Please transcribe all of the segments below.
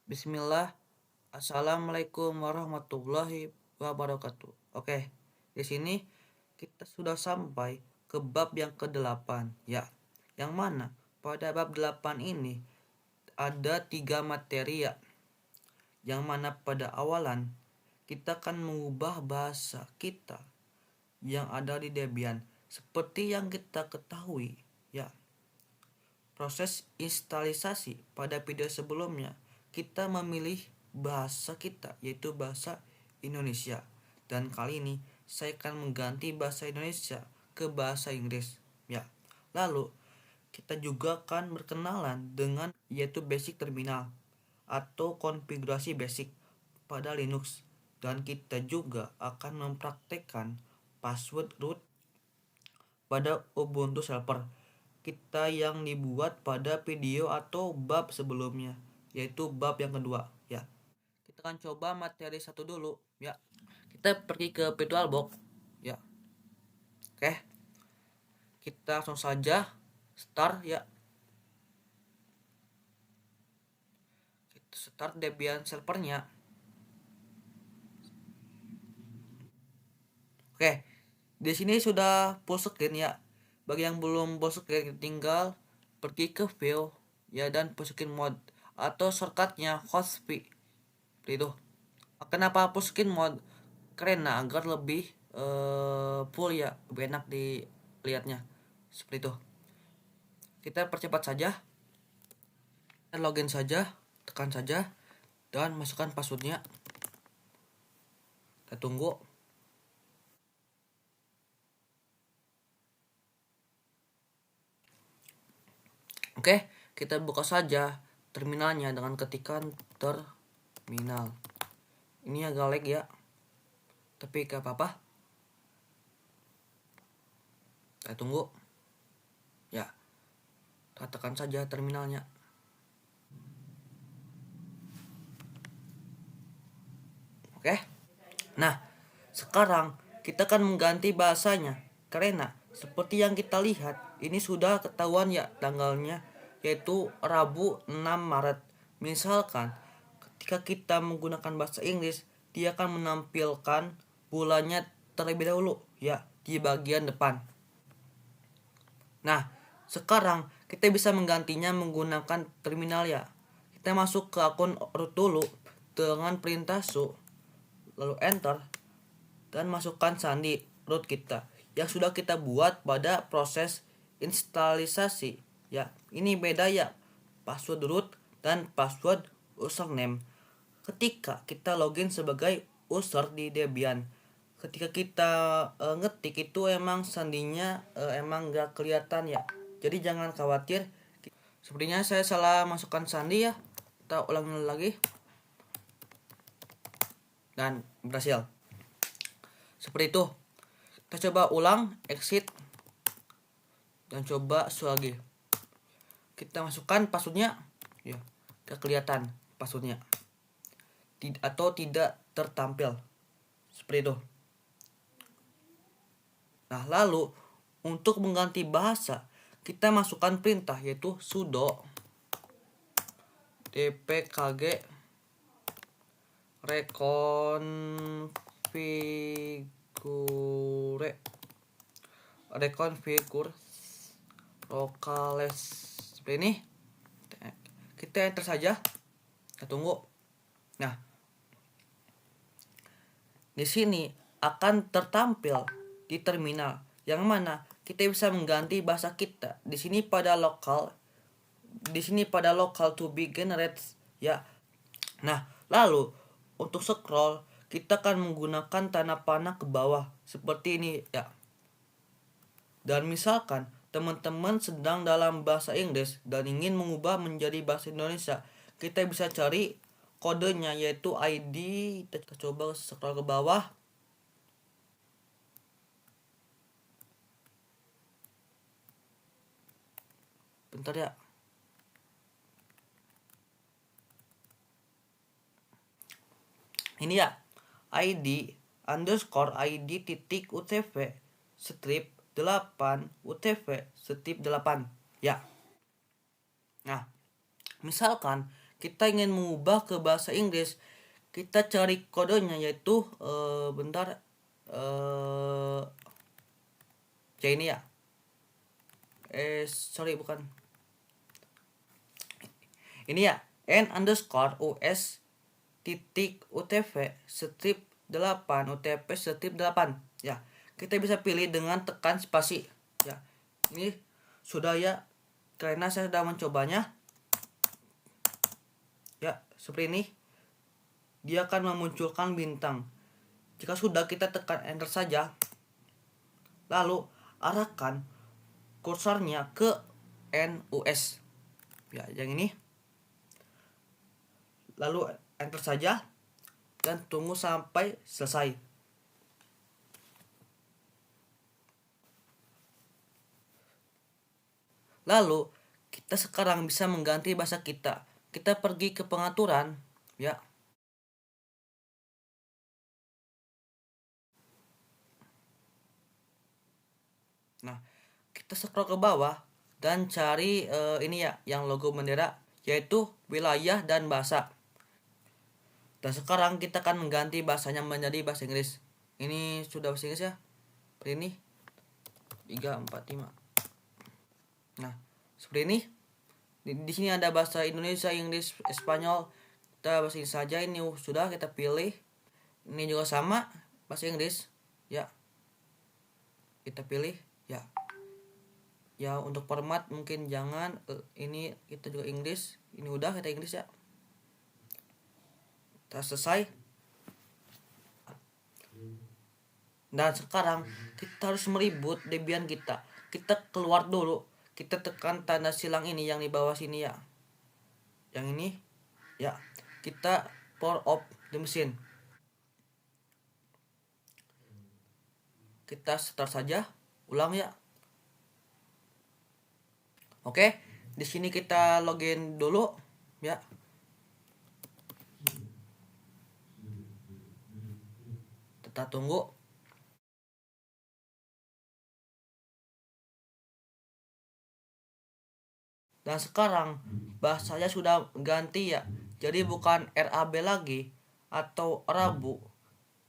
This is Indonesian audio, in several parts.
Bismillah. Assalamualaikum warahmatullahi wabarakatuh. Oke, di sini kita sudah sampai ke bab yang ke-8 ya. Yang mana pada bab 8 ini ada 3 materi ya. Yang mana pada awalan kita akan mengubah bahasa kita yang ada di Debian seperti yang kita ketahui ya. Proses instalisasi pada video sebelumnya kita memilih bahasa kita yaitu bahasa Indonesia, dan kali ini saya akan mengganti bahasa Indonesia ke bahasa Inggris ya. Lalu kita juga akan berkenalan dengan yaitu basic terminal atau konfigurasi basic pada Linux, dan kita juga akan mempraktekkan password root pada Ubuntu Server kita yang dibuat pada video atau bab sebelumnya, yaitu bab yang kedua ya. Kita akan coba materi satu dulu ya. Kita pergi ke VirtualBox ya. Oke, kita langsung saja start ya. Kita start Debian servernya. Oke, di sini sudah full screen ya. Bagi yang belum full screen tinggal pergi ke view ya dan full screen mode atau shortcutnya hostp itu. Kenapa full screen mode? Karena agar lebih full ya, lebih enak dilihatnya seperti itu. Kita percepat saja, kita login saja, tekan saja dan masukkan passwordnya. Kita tunggu. Oke, kita buka saja terminalnya dengan ketikan terminal. Ini agak lag ya, tapi gak apa-apa. Kita tunggu ya, kita tekan saja terminalnya. Oke, nah sekarang kita akan mengganti bahasanya karena seperti yang kita lihat ini sudah ketahuan ya tanggalnya, yaitu Rabu 6 Maret. Misalkan ketika kita menggunakan bahasa Inggris, dia akan menampilkan bulannya terlebih dahulu ya di bagian depan. Nah, sekarang kita bisa menggantinya menggunakan terminal ya. Kita masuk ke akun root dulu dengan perintah su, lalu enter dan masukkan sandi root kita yang sudah kita buat pada proses instalisasi ya. Ini beda ya, password root dan password username ketika kita login sebagai user di Debian. Ketika kita ngetik itu emang sandinya emang gak kelihatan ya, jadi jangan khawatir. Sepertinya saya salah masukkan sandi ya, kita ulangi lagi dan berhasil seperti itu. Kita coba ulang, exit dan coba lagi. Kita masukkan passwordnya ya, gak kelihatan passwordnya atau tidak tertampil seperti itu. Nah, lalu untuk mengganti bahasa kita masukkan perintah yaitu sudo dpkg reconfigure locales seperti ini. Kita enter saja, kita tunggu. Nah, di sini akan tertampil di terminal yang mana kita bisa mengganti bahasa kita. Di sini pada local to be generated ya. Nah, lalu untuk scroll kita akan menggunakan tanda panah ke bawah seperti ini ya. Dan misalkan teman-teman sedang dalam bahasa Inggris dan ingin mengubah menjadi bahasa Indonesia, kita bisa cari kodenya yaitu ID. Kita coba scroll ke bawah. Bentar ya. Ini ya, ID underscore ID titik UTV strip 8 UTV strip 8 ya. Nah, misalkan kita ingin mengubah ke bahasa Inggris, kita cari kodenya yaitu bentar ya ini ya. Sorry bukan. Ini ya, n_us titik utv strip 8 utp strip 8 ya. Kita bisa pilih dengan tekan spasi ya. Ini sudah ya, karena saya sudah mencobanya ya. Seperti ini, dia akan memunculkan bintang. Jika sudah, kita tekan enter saja, lalu arahkan kursornya ke NUS ya, yang ini, lalu enter saja dan tunggu sampai selesai. Lalu kita sekarang bisa mengganti bahasa kita. Kita pergi ke pengaturan ya. Nah, kita scroll ke bawah dan cari ini ya, yang logo bendera, yaitu wilayah dan bahasa. Dan sekarang kita akan mengganti bahasanya menjadi bahasa Inggris. Ini sudah bahasa Inggris ya. Seperti ini. 3, 4, 5. Nah, seperti ini. Di sini ada bahasa Indonesia, Inggris, Spanyol. Kita bahasa Inggris saja. Ini sudah kita pilih. Ini juga sama, bahasa Inggris ya. Kita pilih ya. Ya, untuk format mungkin jangan ini, kita juga Inggris. Ini udah kita Inggris ya. Kita selesai. Dan sekarang kita harus meribut Debian kita. Kita keluar dulu. Kita tekan tanda silang ini yang di bawah sini ya. Yang ini ya. Kita power off the machine. Kita start saja. Ulang ya. Oke, di sini kita login dulu ya. Kita tunggu. Dan sekarang bahasanya sudah ganti ya. Jadi bukan RAB lagi atau Rabu.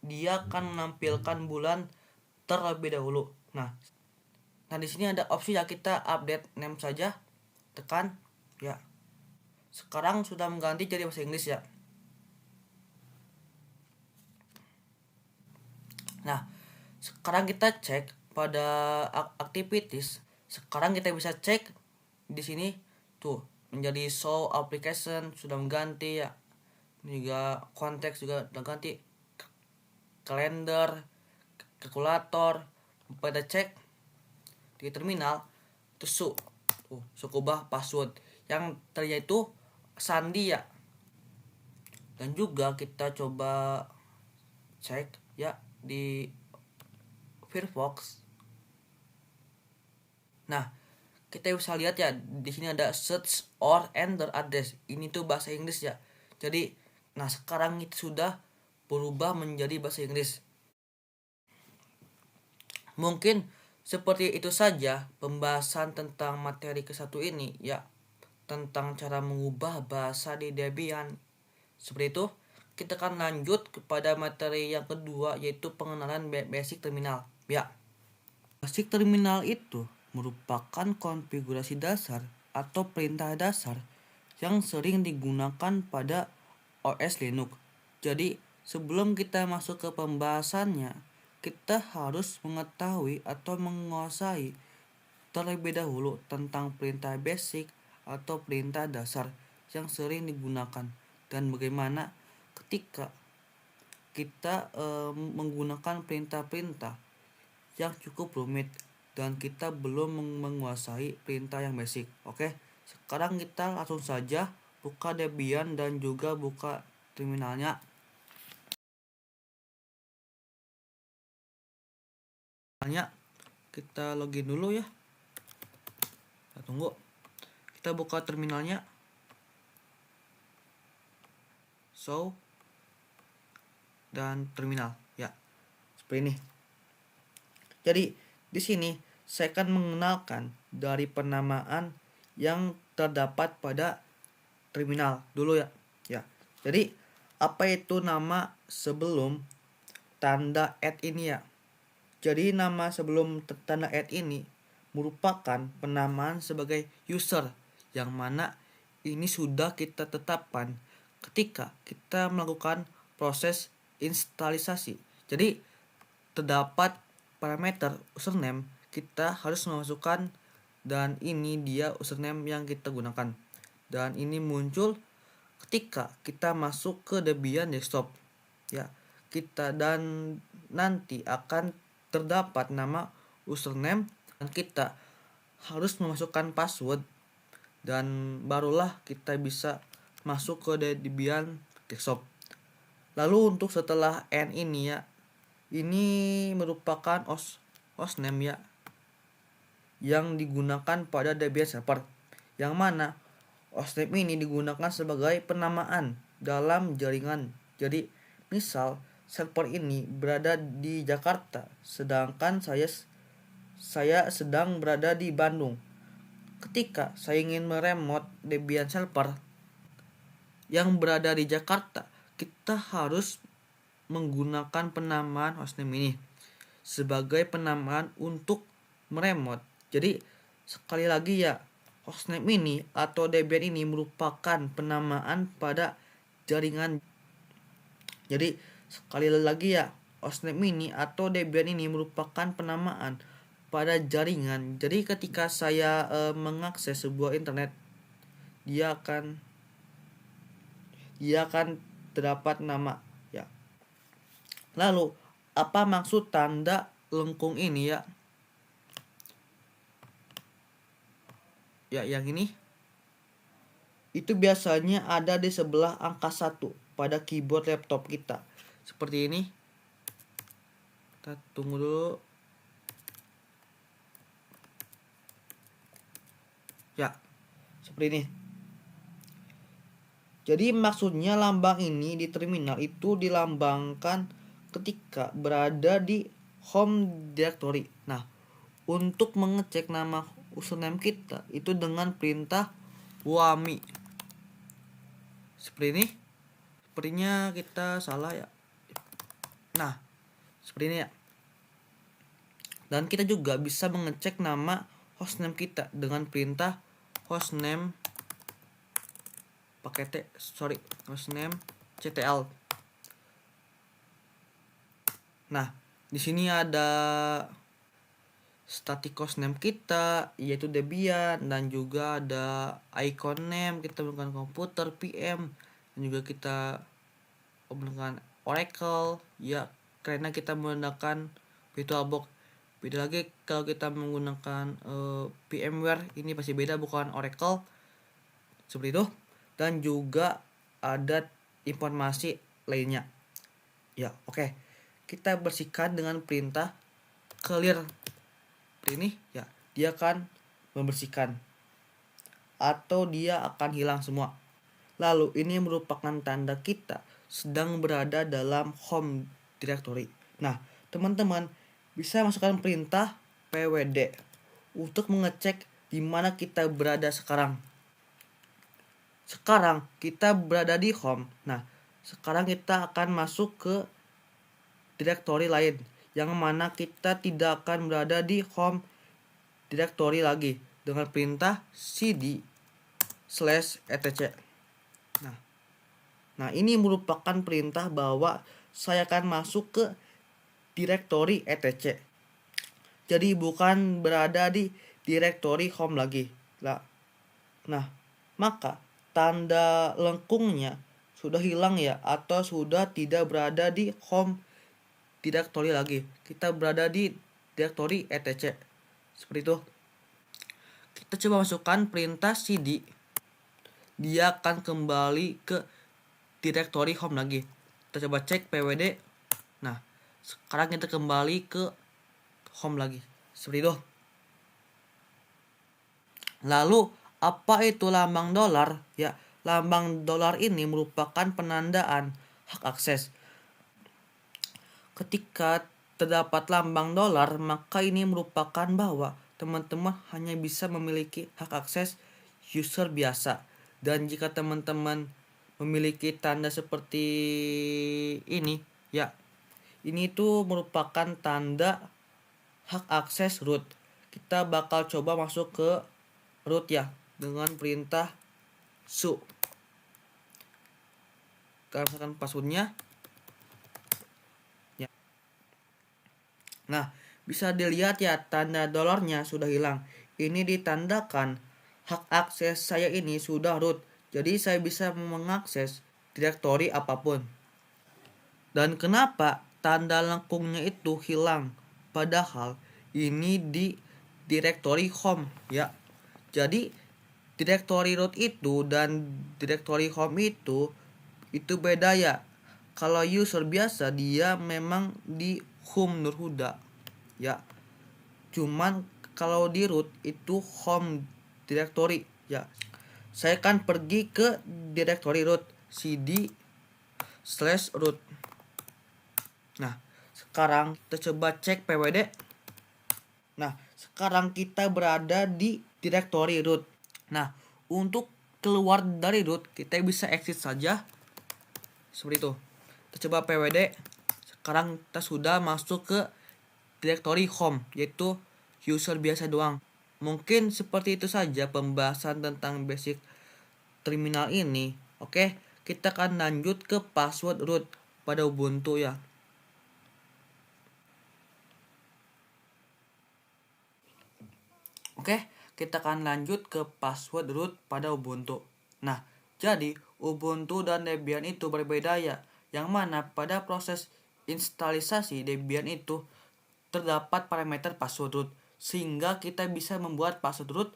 Dia akan menampilkan bulan terlebih dahulu. Nah di sini ada opsi ya, kita update name saja. Tekan ya. Sekarang sudah mengganti jadi bahasa Inggris ya. Nah, sekarang kita cek pada activities. Sekarang kita bisa cek di sini tuh, menjadi show application sudah mengganti ya. Ini juga konteks juga udah ganti. Kalender, kalkulator, pada cek di terminal tuh ubah password yang ternyata itu sandi ya. Dan juga kita coba cek ya di Firefox. Nah, kita bisa lihat ya, di sini ada search or enter address. Ini tuh bahasa Inggris ya. Jadi, nah sekarang itu sudah berubah menjadi bahasa Inggris. Mungkin seperti itu saja pembahasan tentang materi ke-1 ini ya, tentang cara mengubah bahasa di Debian. Seperti itu, kita akan lanjut kepada materi yang kedua, yaitu pengenalan basic terminal ya. Basic terminal itu merupakan konfigurasi dasar atau perintah dasar yang sering digunakan pada OS Linux. Jadi, sebelum kita masuk ke pembahasannya, kita harus mengetahui atau menguasai terlebih dahulu tentang perintah basic atau perintah dasar yang sering digunakan, dan bagaimana ketika kita menggunakan perintah-perintah yang cukup rumit dan kita belum menguasai perintah yang basic. Oke, sekarang kita langsung saja buka Debian dan juga buka terminalnya. Kita login dulu ya. Kita tunggu. Kita buka terminalnya. So dan terminal ya. Seperti ini. Jadi di sini saya akan mengenalkan dari penamaan yang terdapat pada terminal dulu ya. Jadi apa itu nama sebelum tanda ini ya? Jadi nama sebelum tanda ini merupakan penamaan sebagai user, yang mana ini sudah kita tetapkan ketika kita melakukan proses instalisasi. Jadi terdapat parameter username, kita harus memasukkan, dan ini dia username yang kita gunakan. Dan ini muncul ketika kita masuk ke Debian desktop ya. Kita dan nanti akan terdapat nama username, dan kita harus memasukkan password, dan barulah kita bisa masuk ke Debian desktop. Lalu untuk setelah n ini ya, ini merupakan hostname ya, yang digunakan pada Debian server, yang mana hostname ini digunakan sebagai penamaan dalam jaringan. Jadi misal server ini berada di Jakarta, sedangkan saya sedang berada di Bandung. Ketika saya ingin meremote Debian server yang berada di Jakarta, kita harus menggunakan penamaan hostname ini sebagai penamaan untuk meremote. Jadi sekali lagi ya, hostname ini atau Debian ini merupakan penamaan pada jaringan. Jadi sekali lagi ya, hostname ini atau Debian ini merupakan penamaan pada jaringan. Jadi ketika saya mengakses sebuah internet, dia akan terdapat nama ya. Lalu apa maksud tanda lengkung ini ya? Ya, yang ini itu biasanya ada di sebelah angka 1 pada keyboard laptop kita. Seperti ini. Kita tunggu dulu. Ya, seperti ini. Jadi maksudnya lambang ini di terminal itu dilambangkan ketika berada di home directory. Nah, untuk mengecek nama username kita itu dengan perintah wami. Seperti ini. Sepertinya kita salah ya. Nah, seperti ini ya. Dan kita juga bisa mengecek nama hostname kita dengan perintah hostname hostname ctl. Nah, di sini ada static hostname kita yaitu Debian, dan juga ada icon name kita menggunakan komputer PM, dan juga kita menggunakan Oracle ya, karena kita menggunakan VirtualBox. Beda lagi kalau kita menggunakan VMware, ini pasti beda, bukan Oracle. Seperti itu. Dan juga ada informasi lainnya ya. Oke, kita bersihkan dengan perintah clear ini ya. Dia akan membersihkan atau dia akan hilang semua. Lalu ini merupakan tanda kita sedang berada dalam home directory. Nah, teman-teman bisa masukkan perintah pwd untuk mengecek di mana kita berada sekarang. Sekarang kita berada di home. Nah, sekarang kita akan masuk ke directory lain, yang mana kita tidak akan berada di home directory lagi dengan perintah cd/etc. Nah, ini merupakan perintah bahwa saya akan masuk ke directory etc. Jadi bukan berada di directory home lagi. Nah, maka tanda lengkungnya sudah hilang ya, atau sudah tidak berada di home directory lagi. Kita berada di directory etc. Seperti itu. Kita coba masukkan perintah cd. Dia akan kembali ke directory home lagi. Kita coba cek pwd. Nah, sekarang kita kembali ke home lagi. Seperti itu. Lalu apa itu lambang dolar? Ya, lambang dolar ini merupakan penandaan hak akses. Ketika terdapat lambang dolar, maka ini merupakan bahwa teman-teman hanya bisa memiliki hak akses user biasa. Dan jika teman-teman memiliki tanda seperti ini, ya, ini tuh merupakan tanda hak akses root. Kita bakal coba masuk ke root ya dengan perintah su. Kalau misalkan passwordnya, ya. Nah, bisa dilihat ya tanda dolarnya sudah hilang. Ini ditandakan hak akses saya ini sudah root. Jadi saya bisa mengakses direktori apapun. Dan kenapa tanda lengkungnya itu hilang? Padahal ini di direktori home ya. Jadi direktori root itu dan direktori home itu beda ya. Kalau user biasa dia memang di home Nurhuda ya. Cuman kalau di root itu home directory ya. Saya kan pergi ke directory root cd/root. Nah, sekarang kita coba cek pwd. Nah, sekarang kita berada di directory root. Nah, untuk keluar dari root kita bisa exit saja seperti itu. Kita coba pwd. Sekarang kita sudah masuk ke directory home, yaitu user biasa doang. Mungkin seperti itu saja pembahasan tentang basic terminal ini. Oke, kita akan lanjut ke password root pada Ubuntu ya. Oke, kita akan lanjut ke password root pada Ubuntu. Nah, jadi Ubuntu dan Debian itu berbeda ya. Yang mana pada proses instalisasi Debian itu terdapat parameter password root, sehingga kita bisa membuat password root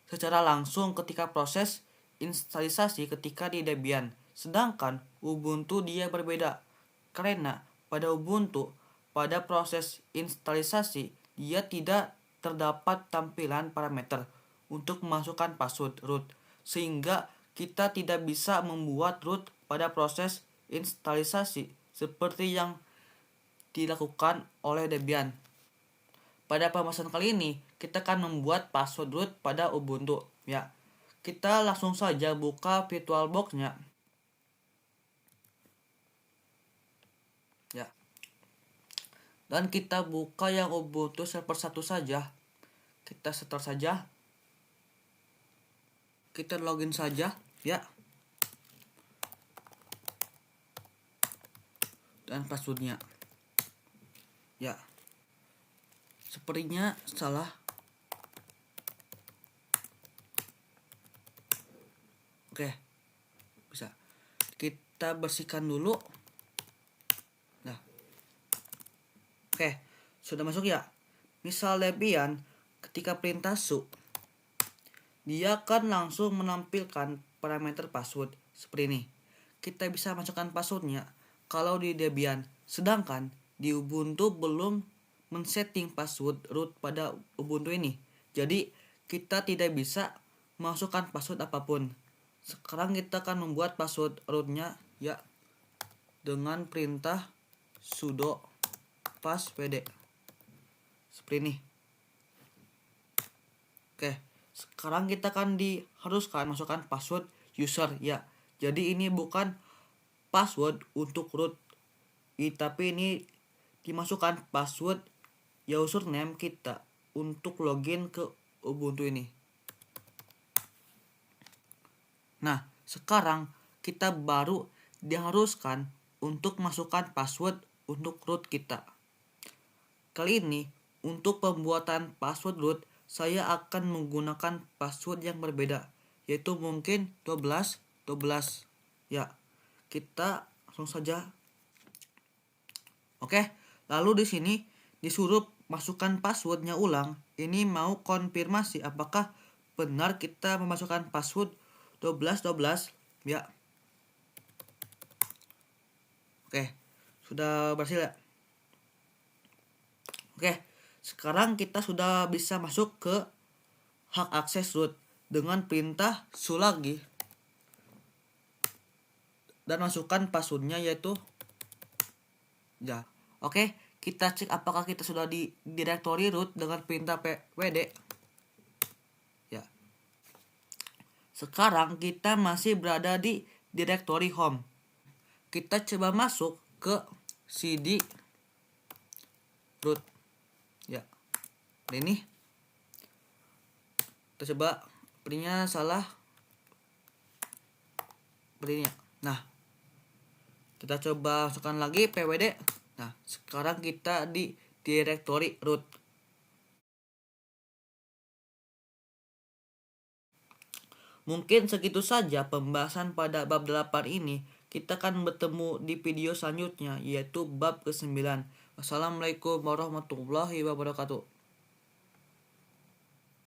secara langsung ketika proses instalisasi ketika di Debian. Sedangkan Ubuntu dia berbeda, karena pada Ubuntu pada proses instalisasi dia tidak terdapat tampilan parameter untuk memasukkan password root, sehingga kita tidak bisa membuat root pada proses instalisasi seperti yang dilakukan oleh Debian. Pada pembahasan kali ini kita akan membuat password root pada Ubuntu ya. Kita langsung saja buka VirtualBox-nya. Ya. Dan kita buka yang Ubuntu server 1 saja. Kita start saja. Kita login saja ya. Dan passwordnya. Ya. Sepertinya salah. Oke. Bisa. Kita bersihkan dulu. Nah. Oke, sudah masuk ya. Misal Debian ketika perintah su, dia akan langsung menampilkan parameter password seperti ini. Kita bisa masukkan passwordnya kalau di Debian. Sedangkan di Ubuntu belum men-setting password root pada Ubuntu ini. Jadi kita tidak bisa masukkan password apapun. Sekarang kita akan membuat password rootnya ya dengan perintah sudo passwd seperti ini. Oke, sekarang kita akan diharuskan masukkan password user ya. Jadi ini bukan password untuk root, tapi ini dimasukkan password username kita untuk login ke Ubuntu ini. Nah, sekarang kita baru diharuskan untuk masukkan password untuk root kita. Kali ini untuk pembuatan password root saya akan menggunakan password yang berbeda, yaitu mungkin 12 ya. Kita langsung saja. Oke, lalu di sini disuruh masukkan passwordnya ulang. Ini mau konfirmasi apakah benar kita memasukkan password 12 ya. Oke, sudah berhasil ya. Oke, sekarang kita sudah bisa masuk ke hak akses root dengan perintah su lagi dan masukkan passwordnya yaitu ya. Oke, kita cek apakah kita sudah di directory root dengan perintah pwd ya. Sekarang kita masih berada di directory home. Kita coba masuk ke cd root. Ya. Ini kita coba berinya salah. Berinya. Nah, kita coba masukkan lagi pwd. Nah, sekarang kita di directory root. Mungkin segitu saja pembahasan pada bab 8 ini. Kita akan bertemu di video selanjutnya, yaitu bab ke-9. Wassalamualaikum warahmatullahi wabarakatuh.